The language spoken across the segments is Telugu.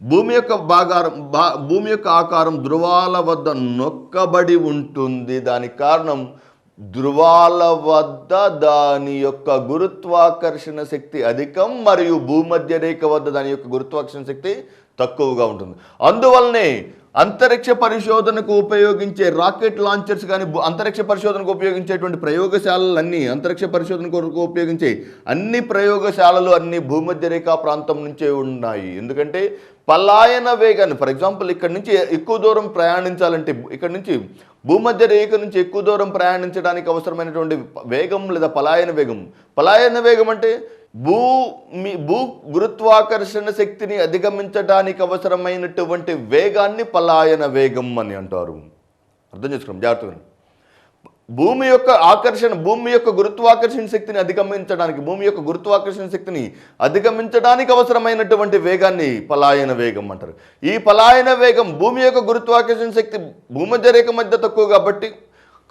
భూమి యొక్క ఆకారం ధృవాల వద్ద నొక్కబడి ఉంటుంది. దానికి కారణం ధృవాల వద్ద దాని యొక్క గురుత్వాకర్షణ శక్తి అధికం మరియు భూమధ్య రేఖ వద్ద దాని యొక్క గురుత్వాకర్షణ శక్తి తక్కువగా ఉంటుంది. అందువల్లనే అంతరిక్ష పరిశోధనకు ఉపయోగించే రాకెట్ లాంచర్స్ కానీ అంతరిక్ష పరిశోధనకు ఉపయోగించేటువంటి ప్రయోగశాలలన్నీ అంతరిక్ష పరిశోధన కొరకు ఉపయోగించే అన్ని ప్రయోగశాలలు అన్ని భూమధ్య రేఖా ప్రాంతం నుంచే ఉన్నాయి. ఎందుకంటే పలాయన వేగాన్ని, ఫర్ ఎగ్జాంపుల్ ఇక్కడ నుంచి ఎక్కువ దూరం ప్రయాణించాలంటే, ఇక్కడ నుంచి భూమధ్య రేఖ నుంచి ఎక్కువ దూరం ప్రయాణించడానికి అవసరమైనటువంటి వేగం లేదా పలాయన వేగం అంటే భూ గురుత్వాకర్షణ శక్తిని అధిగమించడానికి అవసరమైనటువంటి వేగాన్ని పలాయన వేగం అని అంటారు. అర్థం చేసుకున్నాం జాగ్రత్తగా. భూమి యొక్క గురుత్వాకర్షణ శక్తిని అధిగమించడానికి అవసరమైనటువంటి వేగాన్ని పలాయన వేగం అంటారు. ఈ పలాయన వేగం భూమి యొక్క గురుత్వాకర్షణ శక్తి భూమధ్య రేఖ మధ్య తక్కువ కాబట్టి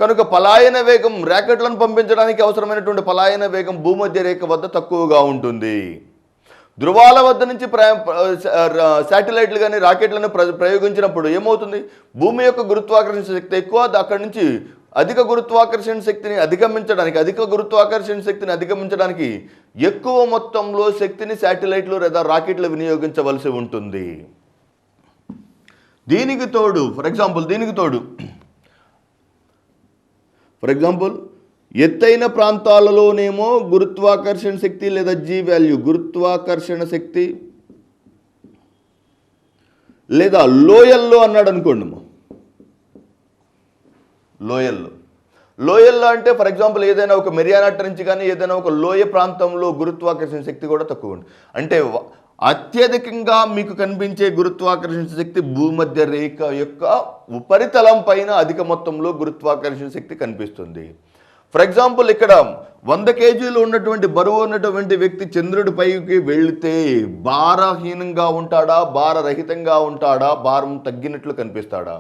కనుక పలాయన వేగం ర్యాకెట్లను పంపించడానికి అవసరమైనటువంటి పలాయన వేగం భూమధ్య రేఖ వద్ద తక్కువగా ఉంటుంది. ధృవాల వద్ద నుంచి శాటిలైట్లు కానీ రాకెట్లను ప్రయోగించినప్పుడు ఏమవుతుంది? భూమి యొక్క గురుత్వాకర్షణ శక్తి ఎక్కువ, అక్కడి నుంచి అధిక గురుత్వాకర్షణ శక్తిని అధిగమించడానికి ఎక్కువ మొత్తంలో శక్తిని శాటిలైట్లు లేదా రాకెట్లు వినియోగించవలసి ఉంటుంది. దీనికి తోడు ఫర్ ఎగ్జాంపుల్ ఎత్తైన ప్రాంతాలలోనేమో గురుత్వాకర్షణ శక్తి లేదా జీ వాల్యూ గురుత్వాకర్షణ శక్తి లేదా లోయల్లో అన్నాడు అనుకోండి. లోయల్లో అంటే ఫర్ ఎగ్జాంపుల్ ఏదైనా ఒక మెరియానా ట్రెంచ్ కానీ ఏదైనా ఒక లోయ ప్రాంతంలో గురుత్వాకర్షణ శక్తి కూడా తక్కువ ఉంటుంది. అంటే అత్యధికంగా మీకు కనిపించే గురుత్వాకర్షణ శక్తి భూమధ్య రేఖ యొక్క ఉపరితలం పైన అధిక మొత్తంలో గురుత్వాకర్షణ శక్తి కనిపిస్తుంది. ఫర్ ఎగ్జాంపుల్ ఇక్కడ 100 కేజీలు ఉన్నటువంటి బరువు ఉన్నటువంటి వ్యక్తి చంద్రుడి పైకి వెళితే భారహీనంగా ఉంటాడా, భారరహితంగా ఉంటాడా, భారం తగ్గినట్లు కనిపిస్తాడా?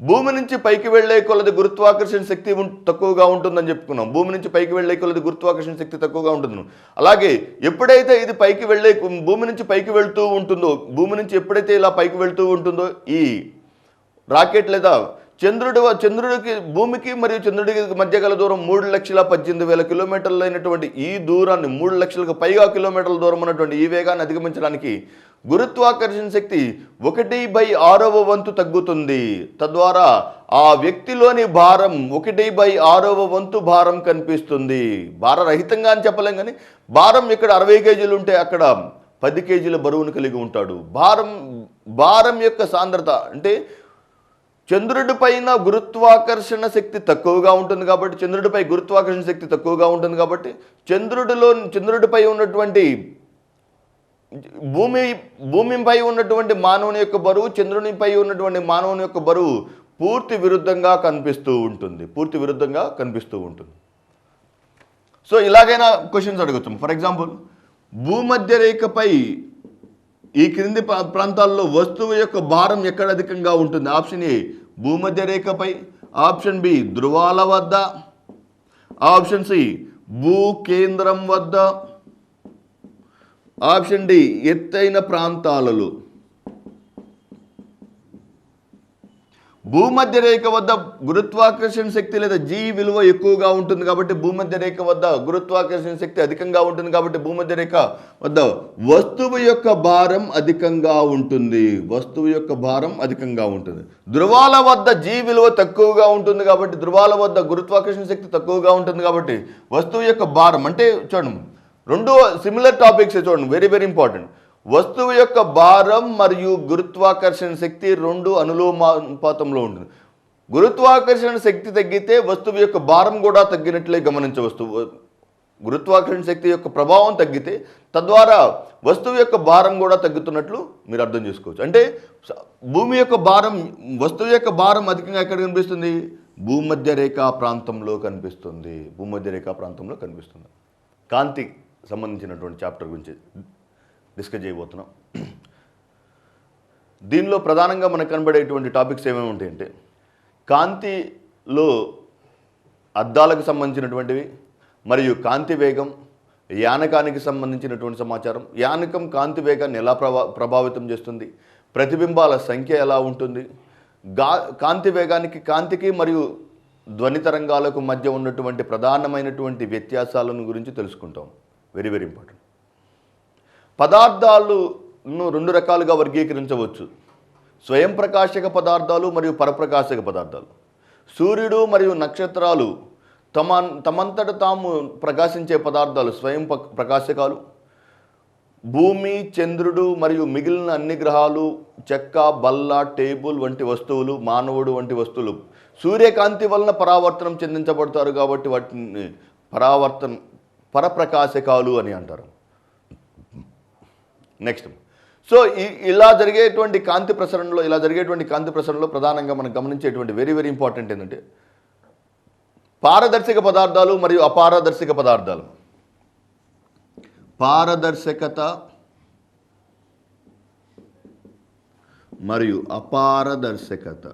భూమి నుంచి పైకి వెళ్లే కొలది గురుత్వాకర్షణ శక్తి తక్కువగా ఉంటుందని చెప్పుకున్నాం. భూమి నుంచి పైకి వెళ్లే కొలది గురుత్వాకర్షణ శక్తి తక్కువగా ఉంటుంది. అలాగే ఎప్పుడైతే ఇది భూమి నుంచి పైకి వెళ్తూ ఉంటుందో, భూమి నుంచి ఎప్పుడైతే ఇలా పైకి వెళ్తూ ఉంటుందో ఈ రాకెట్ లేదా చంద్రుడికి భూమికి మరియు చంద్రుడికి మధ్య గల దూరం 3,18,000 కిలోమీటర్లు అయినటువంటి ఈ దూరాన్ని 3 లక్షలకు పైగా కిలోమీటర్ల దూరం ఉన్నటువంటి ఈ వేగాన్ని అధిగమించడానికి గురుత్వాకర్షణ శక్తి 1/6వ వంతు తగ్గుతుంది. తద్వారా ఆ వ్యక్తిలోని భారం 1/6వ వంతు భారం కనిపిస్తుంది. భారరహితంగా అని చెప్పలేం కానీ భారం ఇక్కడ 60 కేజీలు ఉంటే అక్కడ 10 కేజీల బరువును కలిగి ఉంటాడు. భారం యొక్క సాంద్రత అంటే చంద్రుడి పైన గురుత్వాకర్షణ శక్తి తక్కువగా ఉంటుంది కాబట్టి చంద్రుడిపై గురుత్వాకర్షణ శక్తి తక్కువగా ఉంటుంది కాబట్టి చంద్రుడిపై ఉన్నటువంటి భూమిపై ఉన్నటువంటి మానవుని యొక్క బరువు చంద్రునిపై ఉన్నటువంటి మానవుని యొక్క బరువు పూర్తి విరుద్ధంగా కనిపిస్తూ ఉంటుంది. సో ఇలాగైనా క్వశ్చన్స్ అడుగుతాం. ఫర్ ఎగ్జాంపుల్ భూమధ్య రేఖపై ఈ క్రింది ప్రాంతాల్లో వస్తువు యొక్క భారం ఎక్కడ అధికంగా ఉంటుంది? ఆప్షన్ ఏ భూమధ్య రేఖపై, ఆప్షన్ బి ధృవాల వద్ద, ఆప్షన్ సి భూ కేంద్రం వద్ద, ఆప్షన్ డి ఎత్తైన ప్రాంతాలలో. భూమధ్య రేఖ వద్ద గురుత్వాకర్షణ శక్తి లేదా జీ విలువ ఎక్కువగా ఉంటుంది కాబట్టి భూమధ్య రేఖ వద్ద గురుత్వాకర్షణ శక్తి అధికంగా ఉంటుంది కాబట్టి భూమధ్య రేఖ వద్ద వస్తువు యొక్క భారం అధికంగా ఉంటుంది. ధృవాల వద్ద జీ విలువ తక్కువగా ఉంటుంది కాబట్టి ధృవాల వద్ద గురుత్వాకర్షణ శక్తి తక్కువగా ఉంటుంది కాబట్టి వస్తువు యొక్క భారం అంటే చూడండి, రెండు సిమిలర్ టాపిక్స్ చూడండి, వెరీ వెరీ ఇంపార్టెంట్. వస్తువు యొక్క భారం మరియు గురుత్వాకర్షణ శక్తి రెండు అనులోమానుపాతంలో ఉంటుంది. గురుత్వాకర్షణ శక్తి తగ్గితే వస్తువు యొక్క భారం కూడా తగ్గినట్లే గమనించవచ్చు. గురుత్వాకర్షణ శక్తి యొక్క ప్రభావం తగ్గితే తద్వారా వస్తువు యొక్క భారం కూడా తగ్గుతున్నట్లు మీరు అర్థం చేసుకోవచ్చు. అంటే వస్తువు యొక్క భారం అధికంగా ఎక్కడ కనిపిస్తుంది? భూమధ్య రేఖా ప్రాంతంలో కనిపిస్తుంది. కాంతి సంబంధించినటువంటి చాప్టర్ గురించి డిస్కస్ చేయబోతున్నాం. దీనిలో ప్రధానంగా మనకు కనబడేటువంటి టాపిక్స్ ఏమేమి ఉంటాయంటే కాంతిలో అద్దాలకు సంబంధించినటువంటివి మరియు కాంతి వేగం, యానకానికి సంబంధించినటువంటి సమాచారం. యానకం కాంతి వేగాన్ని ఎలా ప్రభావితం చేస్తుంది, ప్రతిబింబాల సంఖ్య ఎలా ఉంటుంది, కాంతి వేగానికి కాంతికి మరియు ధ్వని తరంగాలకు మధ్య ఉన్నటువంటి ప్రధానమైనటువంటి వ్యత్యాసాలను గురించి తెలుసుకుంటాం. Very very important. పదార్థాలను రెండు రకాలుగా వర్గీకరించవచ్చు: స్వయం ప్రకాశక పదార్థాలు మరియు పరప్రకాశక పదార్థాలు. సూర్యుడు మరియు నక్షత్రాలు తమంతట తాము ప్రకాశించే పదార్థాలు స్వయం ప్రకాశకాలు. భూమి, చంద్రుడు మరియు మిగిలిన అన్ని గ్రహాలు, చెక్క, బల్ల, టేబుల్ వంటి వస్తువులు, మానవుడు వంటి వస్తువులు సూర్యకాంతి వలన పరావర్తనం చెందించబడతారు కాబట్టి వాటిని పరప్రకాశకాలు అని అంటారు. నెక్స్ట్, సో ఇలా జరిగేటువంటి కాంతి ప్రసరణలో ప్రధానంగా మనం గమనించేటువంటి వెరీ వెరీ ఇంపార్టెంట్ ఏంటంటే పారదర్శక పదార్థాలు మరియు అపారదర్శక పదార్థాలు. పారదర్శకత మరియు అపారదర్శకత.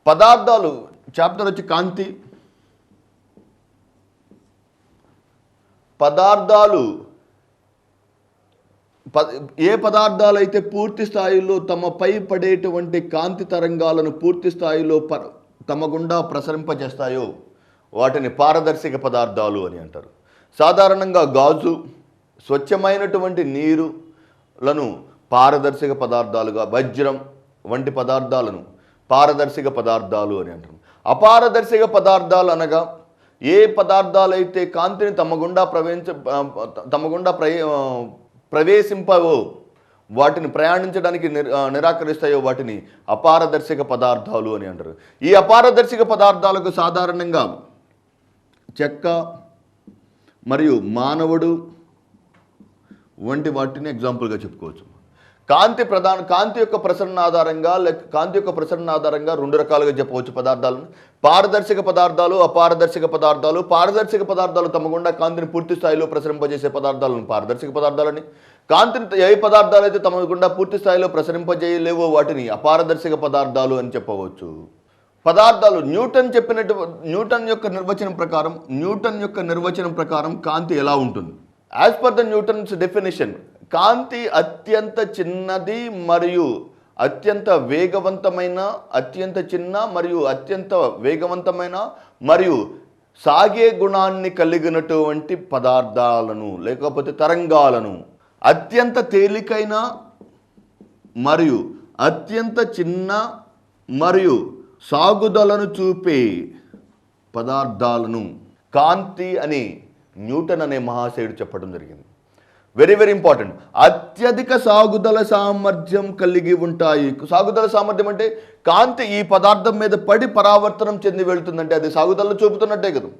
పదార్థాలు చాప్టర్ వచ్చి కాంతి. పదార్థాలు ఏ పదార్థాలు అయితే పూర్తి స్థాయిలో తమపై పడేటువంటి కాంతి తరంగాలను పూర్తి స్థాయిలో తమ గుండా ప్రసరింపజేస్తాయో వాటిని పారదర్శక పదార్థాలు అని అంటారు. సాధారణంగా గాజు, స్వచ్ఛమైనటువంటి నీరులను పారదర్శక పదార్థాలుగా, వజ్రం వంటి పదార్థాలను పారదర్శక పదార్థాలు అని అంటారు. అపారదర్శక పదార్థాలు అనగా ఏ పదార్థాలైతే కాంతిని తమ గుండా ప్రవేశింపవో, వాటిని ప్రయాణించడానికి నిరాకరిస్తాయో వాటిని అపారదర్శక పదార్థాలు అని అంటారు. ఈ అపారదర్శక పదార్థాలకు సాధారణంగా చెక్క మరియు మానవుడు వంటి వాటిని ఎగ్జాంపుల్గా చెప్పుకోవచ్చు. కాంతి యొక్క ప్రసరణ ఆధారంగా రెండు రకాలుగా చెప్పవచ్చు పదార్థాలను: పారదర్శక పదార్థాలు, అపారదర్శక పదార్థాలు. పారదర్శక పదార్థాలు తమ గుండా కాంతిని పూర్తి స్థాయిలో ప్రసరింపజేసే పదార్థాలను పారదర్శక పదార్థాలని, కాంతిని ఏ పదార్థాలు అయితే తమ గుండా పూర్తి స్థాయిలో ప్రసరింపజేయలేవో వాటిని అపారదర్శక పదార్థాలు అని చెప్పవచ్చు. పదార్థాలు న్యూటన్ యొక్క నిర్వచనం ప్రకారం కాంతి ఎలా ఉంటుంది? As per the Newton's definition, కాంతి అత్యంత చిన్నది మరియు అత్యంత వేగవంతమైన మరియు సాగే గుణాన్ని కలిగినటువంటి పదార్థాలను లేకపోతే తరంగాలను, అత్యంత తేలికైన మరియు అత్యంత చిన్న మరియు సాగుదలను చూపే పదార్థాలను కాంతి అని న్యూటన్ అనే మహాశయుడు చెప్పడం జరిగింది. Very very important. అత్యధిక సాగుదల సామర్థ్యం కలిగి ఉంటాయి. సాగుదల సామర్థ్యం అంటే కాంతి ఈ పదార్థం మీద పడి పరావర్తనం చెంది వెళుతుందంటే అది సాగుదలను చూపుతున్నట్టే కదా.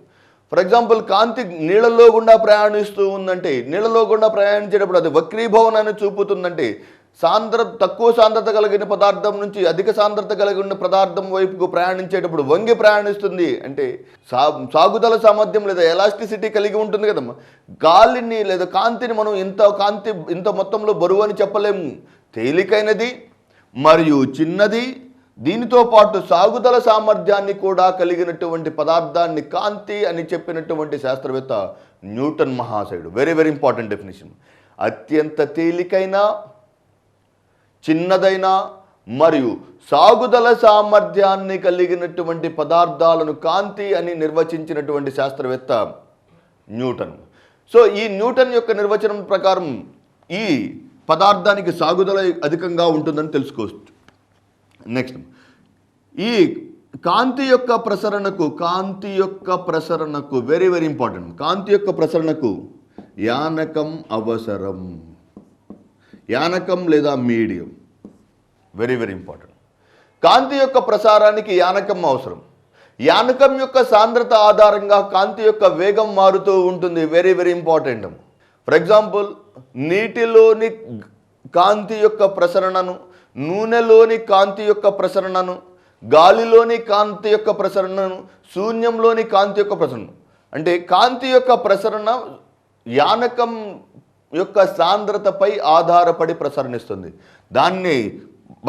ఫర్ ఎగ్జాంపుల్, కాంతి నీళ్ళలో గుండా ప్రయాణిస్తూ ఉందంటే, నీళ్ళలో గుండా ప్రయాణించేటప్పుడు అది వక్రీభవనాన్ని చూపుతుందంటే, తక్కువ సాంద్రత కలిగిన పదార్థం నుంచి అధిక సాంద్రత కలిగిన పదార్థం వైపుకు ప్రయాణించేటప్పుడు వంగి ప్రయాణిస్తుంది అంటే సాగుదల సామర్థ్యం లేదా ఎలాస్టిసిటీ కలిగి ఉంటుంది కదమ్మా. గాలిని లేదా కాంతిని మనం ఇంత మొత్తంలో బరువు అని చెప్పలేము. తేలికైనది మరియు చిన్నది, దీనితో పాటు సాగుదల సామర్థ్యాన్ని కూడా కలిగినటువంటి పదార్థాన్ని కాంతి అని చెప్పినటువంటి శాస్త్రవేత్త న్యూటన్ మహాశయుడు. Very very important definition. అత్యంత తేలికైన, చిన్నదైన మరియు సాగుదల సామర్థ్యాన్ని కలిగినటువంటి పదార్థాలను కాంతి అని నిర్వచించినటువంటి శాస్త్రవేత్త న్యూటన్. సో ఈ న్యూటన్ యొక్క నిర్వచనం ప్రకారం ఈ పదార్థానికి సాగుదల అధికంగా ఉంటుందని తెలుసుకోవచ్చు. నెక్స్ట్, ఈ కాంతి యొక్క ప్రసరణకు వెరీ వెరీ ఇంపార్టెంట్. కాంతి యొక్క ప్రసరణకు యానకం అవసరం. యానకం లేదా మీడియం వెరీ వెరీ ఇంపార్టెంట్. కాంతి యొక్క ప్రసారానికి యానకం అవసరం. యానకం యొక్క సాంద్రత ఆధారంగా కాంతి యొక్క వేగం మారుతూ ఉంటుంది. Very very important. For example, నీటిలోని కాంతి యొక్క ప్రసరణను, నూనెలోని కాంతి యొక్క ప్రసరణను, గాలిలోని కాంతి యొక్క ప్రసరణను, శూన్యంలోని కాంతి యొక్క ప్రసరణ. అంటే కాంతి యొక్క ప్రసరణ యానకం యొక్క సాంద్రతపై ఆధారపడి ప్రసరణిస్తుంది. దాన్ని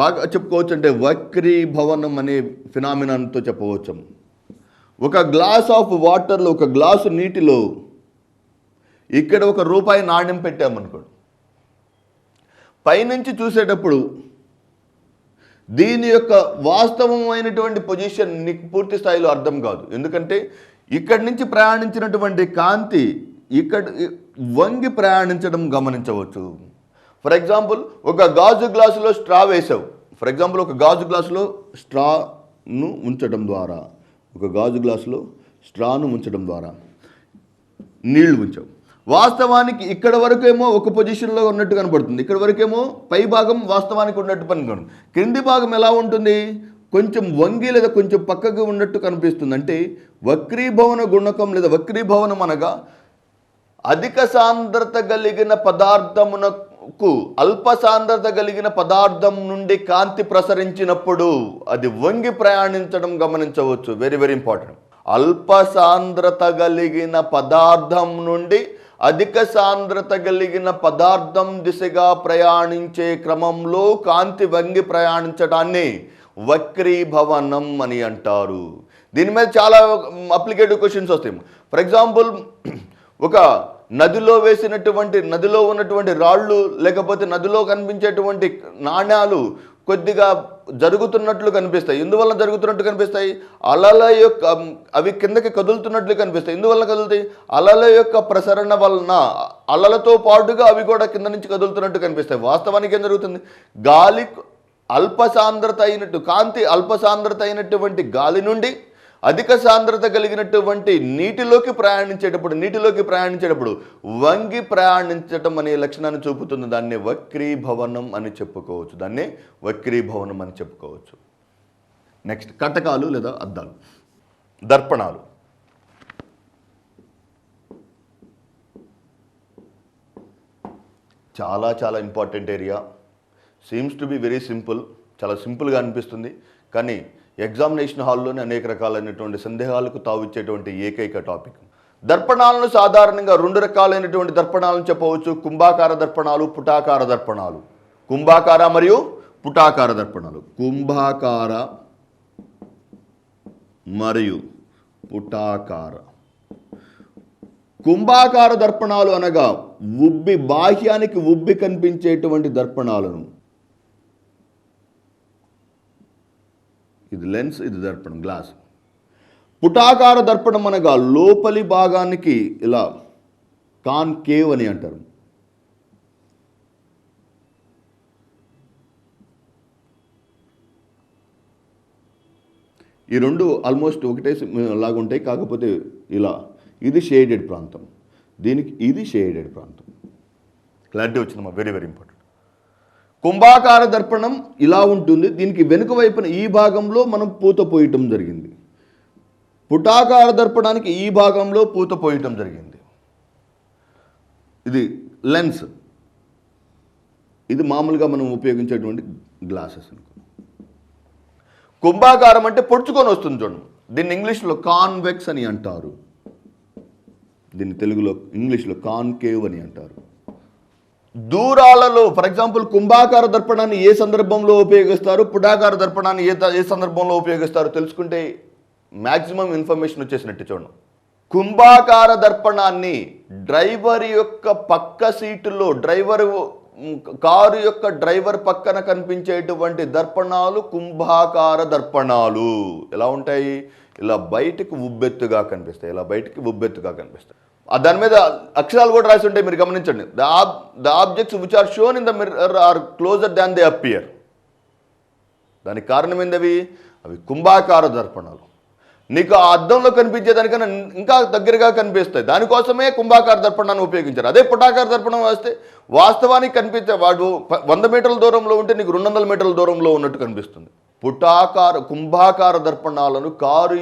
బాగా చెప్పుకోవచ్చు అంటే వక్రీభవనం అనే ఫినామినాతో చెప్పవచ్చు. ఒక గ్లాస్ ఆఫ్ వాటర్లో, ఒక గ్లాసు నీటిలో ఇక్కడ ఒక రూపాయి నాణ్యం పెట్టామనుకోండి, పైనుంచి చూసేటప్పుడు దీని యొక్క వాస్తవమైనటువంటి పొజిషన్ నీకు పూర్తి స్థాయిలో అర్థం కాదు. ఎందుకంటే ఇక్కడి నుంచి ప్రయాణించినటువంటి కాంతి ఇక్కడ వంగి ప్రయాణించడం గమనించవచ్చు. ఫర్ ఎగ్జాంపుల్, ఒక గాజు గ్లాసులో స్ట్రా వేసావు. ఫర్ ఎగ్జాంపుల్, ఒక గాజు గ్లాసులో స్ట్రాను ఉంచడం ద్వారా, ఒక గాజు గ్లాసులో స్ట్రాను ఉంచడం ద్వారా నీళ్లు ఉంచావు. వాస్తవానికి ఇక్కడ వరకేమో ఒక పొజిషన్లో ఉన్నట్టు కనబడుతుంది, ఇక్కడ వరకేమో పై భాగం వాస్తవానికి ఉన్నట్టు పని. క్రింది భాగం ఎలా ఉంటుంది? కొంచెం వంగి లేదా కొంచెం పక్కకు ఉన్నట్టు కనిపిస్తుంది. అంటే వక్రీభవన గుణకం లేదా వక్రీభవనం అనగా అధిక సాంద్రత కలిగిన పదార్థమునకు అల్ప సాంద్రత కలిగిన పదార్థం నుండి కాంతి ప్రసరించినప్పుడు అది వంగి ప్రయాణించడం గమనించవచ్చు. Very very important. అల్ప సాంద్రత కలిగిన పదార్థం నుండి అధిక సాంద్రత కలిగిన పదార్థం దిశగా ప్రయాణించే క్రమంలో కాంతి వంగి ప్రయాణించడాన్ని వక్రీభవనం అని అంటారు. దీని మీద చాలా అప్లికేటివ్ క్వశ్చన్స్ వస్తాయి. ఫర్ ఎగ్జాంపుల్, ఒక నదిలో ఉన్నటువంటి రాళ్ళు లేకపోతే నదిలో కనిపించేటువంటి నాణ్యాలు కొద్దిగా జరుగుతున్నట్లు కనిపిస్తాయి. ఎందువల్ల జరుగుతున్నట్టు కనిపిస్తాయి? అలల యొక్క అవి కిందకి కదులుతున్నట్లు కనిపిస్తాయి. ఎందువల్ల కదులుతాయి? అలల యొక్క ప్రసరణ వలన అలలతో పాటుగా అవి కూడా కింద నుంచి కదులుతున్నట్టు కనిపిస్తాయి. వాస్తవానికి ఏం జరుగుతుంది? గాలి కాంతి అల్పసాంద్రత అయినటువంటి గాలి నుండి అధిక సాంద్రత కలిగినటువంటి నీటిలోకి ప్రయాణించేటప్పుడు వంగి ప్రయాణించటం అనే లక్షణాన్ని చూపుతుంది. దాన్ని వక్రీభవనం అని చెప్పుకోవచ్చు. నెక్స్ట్, కటకాలు లేదా అద్దాలు, దర్పణాలు. చాలా చాలా important area. Seems to be very simple, చాలా సింపుల్గా అనిపిస్తుంది, కానీ ఎగ్జామినేషన్ హాల్లోనే అనేక రకాలైనటువంటి సందేహాలకు తావిచ్చేటువంటి ఏకైక టాపిక్. దర్పణాలను సాధారణంగా 2 రకాలైనటువంటి దర్పణాలను చెప్పవచ్చు. కుంభాకార దర్పణాలు, పుటాకార దర్పణాలు. కుంభాకార మరియు పుటాకార దర్పణాలు. కుంభాకార మరియు పుటాకార. కుంభాకార దర్పణాలు అనగా బాహ్యానికి ఉబ్బి కనిపించేటువంటి దర్పణాలను, ఇది లెన్స్, ఇది దర్పణం, గ్లాస్. పుటాకార దర్పణం అనగా లోపలి భాగానికి ఇలా కాన్కేవ్ అని అంటారు. ఈ రెండు ఆల్మోస్ట్ ఒకటే లాగా ఉంటాయి, కాకపోతే ఇలా ఇది షేడెడ్ ప్రాంతం, ఇది షేడెడ్ ప్రాంతం. క్లారిటీ వచ్చిందమ్మా, వెరీ వెరీ ఇంపార్టెంట్. కుంభాకార దర్పణం ఇలా ఉంటుంది, దీనికి వెనుక వైపున ఈ భాగంలో మనం పూత పోయటం జరిగింది. పుటాకార దర్పణానికి ఈ భాగంలో పూత పోయటం జరిగింది. ఇది లెన్స్, ఇది మామూలుగా మనం ఉపయోగించేటువంటి గ్లాసెస్. కుంభాకారం అంటే పొడుచుకొని వస్తుంది చూడండి. దీన్ని ఇంగ్లీష్లో కాన్వెక్స్ అని అంటారు, దీన్ని తెలుగులో ఇంగ్లీష్లో కాన్కేవ్ అని అంటారు. దూరాలలో, ఫర్ ఎగ్జాంపుల్, కుంభాకార దర్పణాన్ని ఏ సందర్భంలో ఉపయోగిస్తారు, పుటాకార దర్పణాన్ని ఏ సందర్భంలో ఉపయోగిస్తారు తెలుసుకుంటే మ్యాక్సిమం ఇన్ఫర్మేషన్ వచ్చేసినట్టు చూడండి. కుంభాకార దర్పణాన్ని డ్రైవర్ యొక్క పక్క సీటులో, కారు యొక్క డ్రైవర్ పక్కన కనిపించేటువంటి దర్పణాలు కుంభాకార దర్పణాలు. ఎలా ఉంటాయి? ఇలా బయటికి ఉబ్బెత్తుగా కనిపిస్తాయి, దాని మీద అక్షరాలు కూడా రాసి ఉంటాయి, మీరు గమనించండి. The objects which are shown in the mirror are closer than they appear. దానికి కారణం ఏందవి? అవి కుంభాకార దర్పణాలు. నీకు ఆ అద్దంలో కనిపించేదానికన్నా ఇంకా దగ్గరగా కనిపిస్తాయి, దానికోసమే కుంభాకార దర్పణాన్ని ఉపయోగించారు. అదే పుటాకార దర్పణం వస్తే వాస్తవానికి కనిపించే వాడు 100 మీటర్ల దూరంలో ఉంటే నీకు 200 మీటర్ల దూరంలో ఉన్నట్టు కనిపిస్తుంది. కుంభాకార దర్పణాలను కారు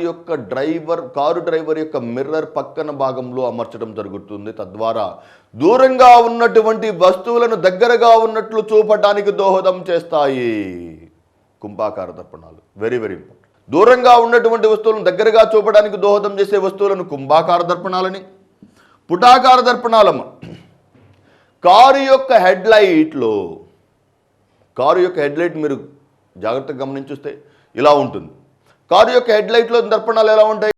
డ్రైవర్ యొక్క మిర్రర్ పక్కన భాగంలో అమర్చడం జరుగుతుంది. తద్వారా దూరంగా ఉన్నటువంటి వస్తువులను దగ్గరగా ఉన్నట్లు చూపడానికి దోహదం చేస్తాయి కుంభాకార దర్పణాలు. Very very important. దూరంగా ఉన్నటువంటి వస్తువులను దగ్గరగా చూపడానికి దోహదం చేసే వస్తువులను కుంభాకార దర్పణాలని, పుటాకార దర్పణాలమ్మ. కారు యొక్క హెడ్ లైట్ మీరు జాగ్రత్తగా గమనించుస్తే ఇలా ఉంటుంది. కారు యొక్క హెడ్ లైట్లో దర్పణాలు ఎలా ఉంటాయి?